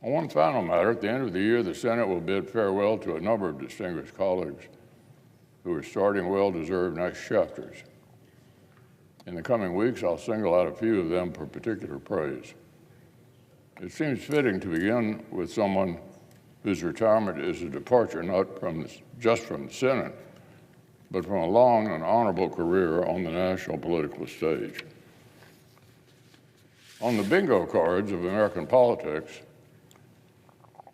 On one final matter, at the end of the year, the Senate will bid farewell to a number of distinguished colleagues who are starting well-deserved next chapters. In the coming weeks, I'll single out a few of them for particular praise. It seems fitting to begin with someone whose retirement is a departure not just from the Senate, but from a long and honorable career on the national political stage. On the bingo cards of American politics,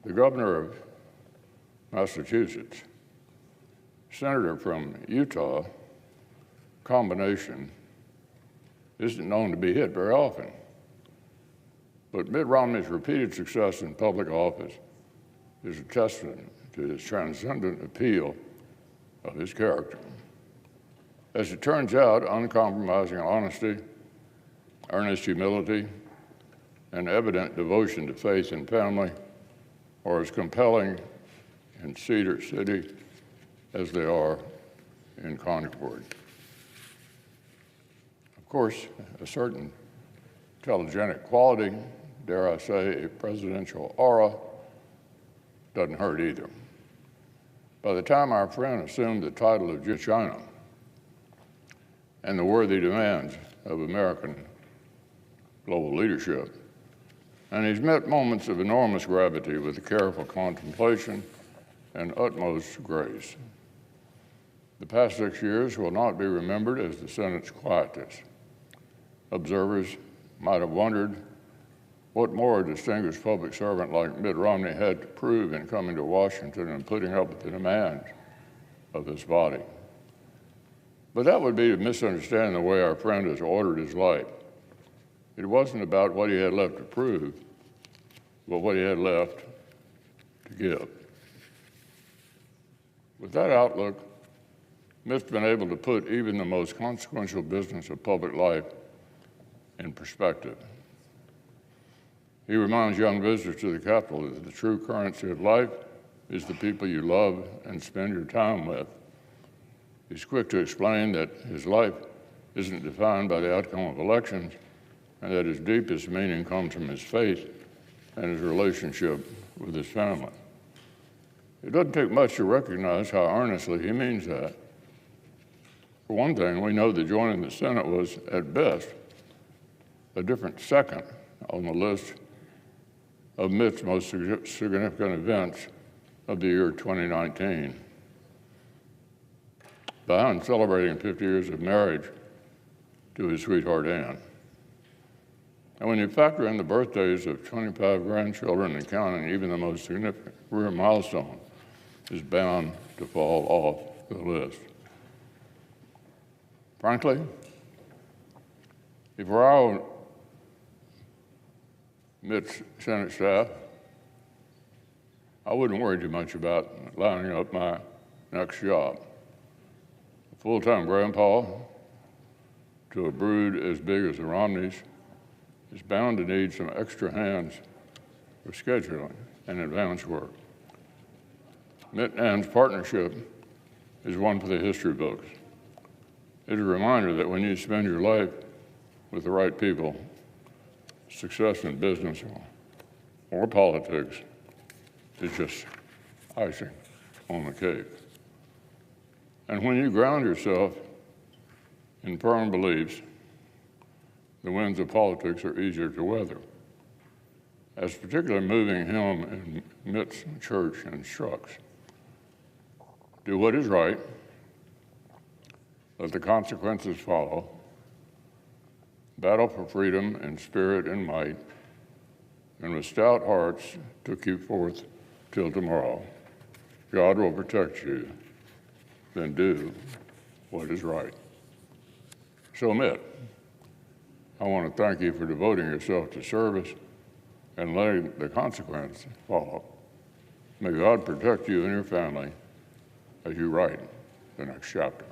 the governor of Massachusetts, senator from Utah, combination isn't known to be hit very often. But Mitt Romney's repeated success in public office is a testament to his transcendent appeal of his character. As it turns out, uncompromising honesty, earnest humility, and evident devotion to faith and family are as compelling in Cedar City as they are in Concord. Of course, a certain telegenic quality, dare I say, a presidential aura, doesn't hurt either. By the time our friend assumed the title of China and the worthy demands of American global leadership, and he's met moments of enormous gravity with careful contemplation and utmost grace. The past 6 years will not be remembered as the Senate's quietest. Observers might have wondered what more a distinguished public servant like Mitt Romney had to prove in coming to Washington and putting up with the demands of this body. But that would be to misunderstand the way our friend has ordered his life. It wasn't about what he had left to prove, but what he had left to give. With that outlook, Mitt's been able to put even the most consequential business of public life in perspective. He reminds young visitors to the Capitol that the true currency of life is the people you love and spend your time with. He's quick to explain that his life isn't defined by the outcome of elections, and that his deepest meaning comes from his faith and his relationship with his family. It doesn't take much to recognize how earnestly he means that. For one thing, we know that joining the Senate was, at best, a different second on the list of Mitt's most significant events of the year 2019. Behind celebrating 50 years of marriage to his sweetheart Anne. And when you factor in the birthdays of 25 grandchildren and counting, even the most significant career milestone is bound to fall off the list. Frankly, if we're our Mitt's Senate staff, I wouldn't worry too much about lining up my next job. A full-time grandpa to a brood as big as the Romneys is bound to need some extra hands for scheduling and advance work. Mitt and Anne's partnership is one for the history books. It's a reminder that when you spend your life with the right people, success in business or politics is just icing on the cake. And when you ground yourself in firm beliefs, the winds of politics are easier to weather. As particularly moving him in Mitt's church instructs. Do what is right, let the consequences follow, battle for freedom in spirit and might, and with stout hearts to keep forth till tomorrow. God will protect you, then do what is right. So Mitt, I want to thank you for devoting yourself to service and letting the consequence follow. May God protect you and your family as you write the next chapter.